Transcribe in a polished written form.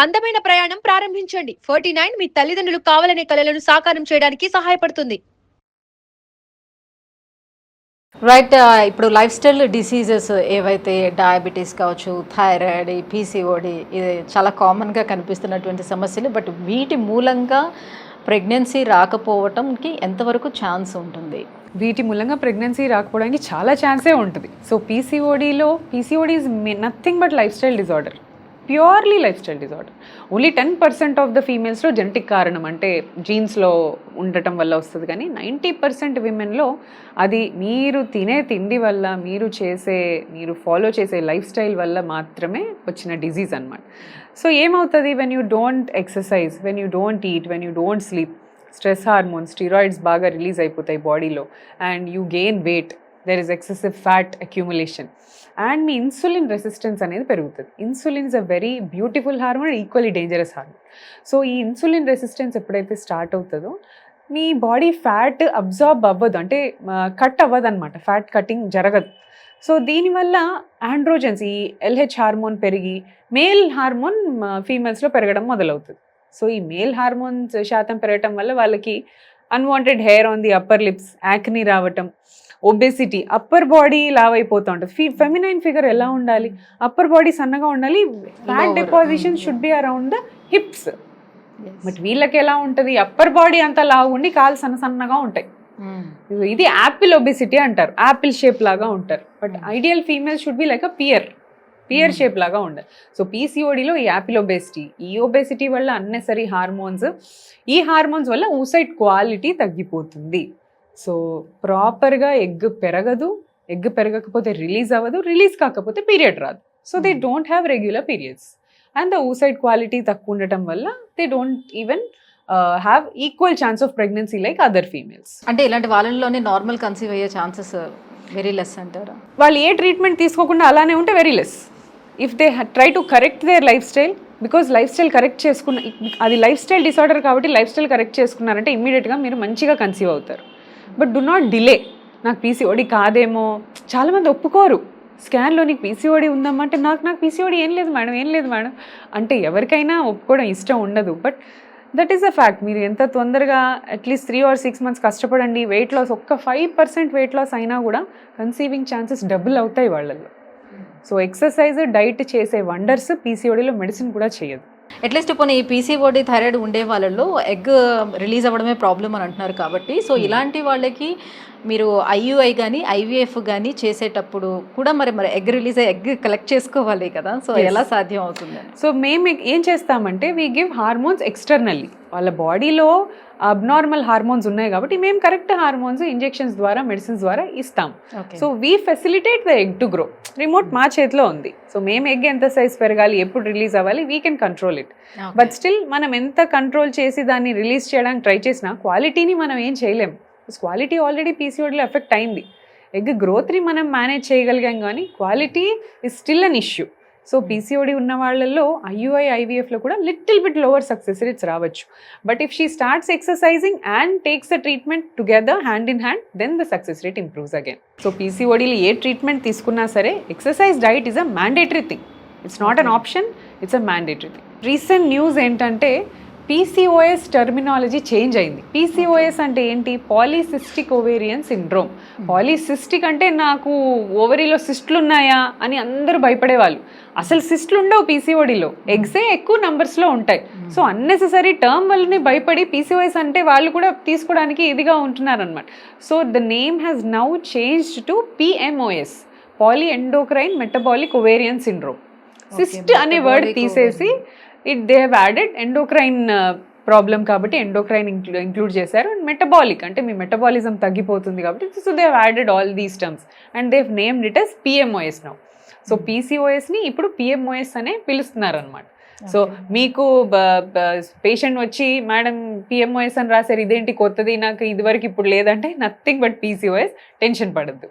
అందమైన ప్రయాణం ప్రారంభించండి. 49 మీ తల్లిదండ్రులు కావాలనే కలలను సాకారం చేయడానికి సహాయపడుతుంది. రైట్. ఇప్పుడు లైఫ్ స్టైల్ డిసీజెస్ ఏవైతే డయాబెటీస్ కావచ్చు, థైరాయిడ్, పీసీఓడి ఇది చాలా కామన్గా కనిపిస్తున్నటువంటి సమస్యలు. బట్ వీటి మూలంగా ప్రెగ్నెన్సీ రాకపోవటంకి ఎంతవరకు ఛాన్స్ ఉంటుంది? వీటి మూలంగా ప్రెగ్నెన్సీ రాకపోవడానికి చాలా ఛాన్సే ఉంటుంది. So PCOD is nothing but lifestyle disorder, purely lifestyle disorder. Only 10% of the ఫీమేల్స్లో జెనెటిక్ కారణం అంటే జీన్స్లో ఉండటం వల్ల వస్తుంది, కానీ 90% విమెన్లో అది మీరు తినే తిండి వల్ల, మీరు ఫాలో చేసే లైఫ్ స్టైల్ వల్ల మాత్రమే వచ్చిన డిజీజ్ అనమాట. సో ఏమవుతుంది, when you don't exercise, when you don't eat, when you don't sleep, stress hormones, steroids బాగా రిలీజ్ అయిపోతాయి బాడీలో, and you gain weight, there is excessive fat accumulation, and me insulin resistance అనేది పెరుగుతుంది. Insulin is a very beautiful hormone, equally dangerous hormone. So ఈ insulin resistance ఎప్పుడైతే start అవుతుందో మీ body fat absorb అవ్వదు, అంటే కట్ అవ్వదు అనమాట, ఫ్యాట్ కటింగ్ జరగదు. సో దీనివల్ల ఆండ్రోజన్స్, ఈ ఎల్హెచ్ హార్మోన్ పెరిగి మేల్ హార్మోన్ ఫీమేల్స్లో పెరగడం మొదలవుతుంది. సో ఈ మేల్ హార్మోన్స్ శాతం పెరగటం వల్ల వాళ్ళకి unwanted hair on the upper lips, acne రావటం, ఒబెసిటీ, అప్పర్ బాడీ లావ్ అయిపోతూ ఉంటుంది. ఫెమినైన్ ఫిగర్ ఎలా ఉండాలి, అప్పర్ బాడీ సన్నగా ఉండాలి, fat deposition should be around the hips. But వీళ్ళకి ఎలా ఉంటుంది, అప్పర్ బాడీ అంతా లావు ఉండి కాలు సన్నగా ఉంటాయి. ఇది యాపిల్ ఒబెసిటీ అంటారు, యాపిల్ షేప్ లాగా ఉంటారు. But ideal female should be like a pear shape లాగా ఉండాలి. సో పీసీఓడిలో ఈ యాపిల్ ఒబెసిటీ, ఈ ఒబెసిటీ వల్ల అన్నెసరీ హార్మోన్స్, ఈ హార్మోన్స్ వల్ల ఊసైడ్ క్వాలిటీ తగ్గిపోతుంది. సో ప్రాపర్గా ఎగ్ పెరగదు, ఎగ్ పెరగకపోతే రిలీజ్ అవ్వదు, రిలీజ్ కాకపోతే పీరియడ్ రాదు. So they don't have regular periods, and the oocyte quality తక్కువ ఉండటం వల్ల they don't even have equal chance of pregnancy like other females. అంటే ఇలాంటి వాళ్ళలోనే నార్మల్ కన్సీవ్ అయ్యే ఛాన్సెస్ వెరీ లెస్ అంటారా? వాళ్ళు ఏ ట్రీట్మెంట్ తీసుకోకుండా అలానే ఉంటే very less. If they try to correct their life style, because life style correct చేసుకున్న, అది లైఫ్ స్టైల్ డిసార్డర్ కాబట్టి లైఫ్ స్టైల్ కరెక్ట్ చేసుకున్నారంటే ఇమ్మీడియట్గా మీరు మంచిగా కన్సీవ్ అవుతారు. But do not delay. నాకు పీసీఓడి కాదేమో, చాలామంది ఒప్పుకోరు. స్కాన్లో నీకు పీసీఓడి ఉందమ్మా అంటే నాకు పీసీఓడి ఏం లేదు మేడం అంటే ఎవరికైనా ఒప్పుకోవడం ఇష్టం ఉండదు. But that is a fact. మీరు ఎంత తొందరగా అట్లీస్ట్ 3 or 6 months కష్టపడండి, వెయిట్ లాస్, ఒక్క 5% వెయిట్ లాస్ అయినా కూడా కన్సీవింగ్ ఛాన్సెస్ డబుల్ అవుతాయి వాళ్ళల్లో. సో ఎక్సర్సైజ్, డైట్ చేసే వండర్స్ పీసీఓడిలో మెడిసిన్ కూడా చేయదు. అట్లీస్ట్ ఇప్పుడు ఈ పీసీఓడి, థైరాయిడ్ ఉండే వాళ్ళలో ఎగ్ రిలీజ్ అవ్వడమే ప్రాబ్లం అని అంటున్నారు కాబట్టి, సో ఇలాంటి వాళ్ళకి మీరు ఐయుఐ కానీ ఐవీఎఫ్ కానీ చేసేటప్పుడు కూడా మరి ఎగ్ రిలీజ్ ఎగ్ కలెక్ట్ చేసుకోవాలి కదా, సో ఎలా సాధ్యం అవుతుంది? సో మేము ఏం చేస్తామంటే వీ గివ్ హార్మోన్స్ ఎక్స్టర్నల్లీ. వాళ్ళ బాడీలో అబ్నార్మల్ హార్మోన్స్ ఉన్నాయి కాబట్టి మేము కరెక్ట్ హార్మోన్స్ ఇంజెక్షన్స్ ద్వారా, మెడిసిన్స్ ద్వారా ఇస్తాం. So we facilitate the egg to grow. Remote మా చేతిలో ఉంది. సో మేము ఎగ్ ఎంత సైజ్ పెరగాలి, ఎప్పుడు రిలీజ్ అవ్వాలి, we can control it. But still మనం ఎంత కంట్రోల్ చేసి దాన్ని రిలీజ్ చేయడానికి ట్రై చేసినా క్వాలిటీని మనం ఏం చేయలేం. క్వాలిటీ ఆల్రెడీ పీసీఓడిలో ఎఫెక్ట్ అయింది. ఎగ్ గ్రోత్ని మనం మేనేజ్ చేయగలిగాం, కానీ quality is still an issue. So PCOD ఉన్న వాళ్ళల్లో ఐయుఐ, ఐవీఎఫ్లో కూడా little bit lower success rates రావచ్చు. But if she starts exercising and takes the treatment together hand in hand, then the success rate improves again. So పీసీఓడిలో ఏ treatment తీసుకున్నా సరే exercise, diet is a mandatory thing. It's not an option, it's a mandatory thing. Recent news ఏంటంటే PCOS terminology change అయింది. PCOS అంటే ఏంటి? Polycystic ovarian syndrome. Polycystic అంటే నాకు ఓవరీలో సిస్ట్లు ఉన్నాయా అని అందరూ భయపడేవాళ్ళు. అసలు సిస్ట్లు ఉండవు పీసీఓడిలో, ఎగ్సే ఎక్కువ నంబర్స్లో ఉంటాయి. సో అన్నెసెసరీ టర్మ్ వల్లనే భయపడి పీసీఓఎస్ అంటే వాళ్ళు కూడా తీసుకోవడానికి ఇదిగా ఉంటున్నారనమాట. So the name has now changed to PMOS, poly endocrine metabolic ovarian syndrome. Cyst అనే వర్డ్ తీసేసి they have added endocrine problem కాబట్టి ఎండోక్రైన్ ఇంక్లూడ్ చేశారు. అండ్ మెటబాలిక్ అంటే మీ మెటబాలిజం తగ్గిపోతుంది కాబట్టి, so they have added all these terms and they have named it as PMOS now. So పీసీఓఎస్ని ఇప్పుడు PMOS అనే పిలుస్తున్నారు అనమాట. సో మీకు పేషెంట్ వచ్చి మేడం PMOS అని రాశారు, ఇదేంటి కొత్తది, నాకు ఇదివరకు ఇప్పుడు లేదంటే నథింగ్ బట్ PCOS. టెన్షన్ పడద్దు.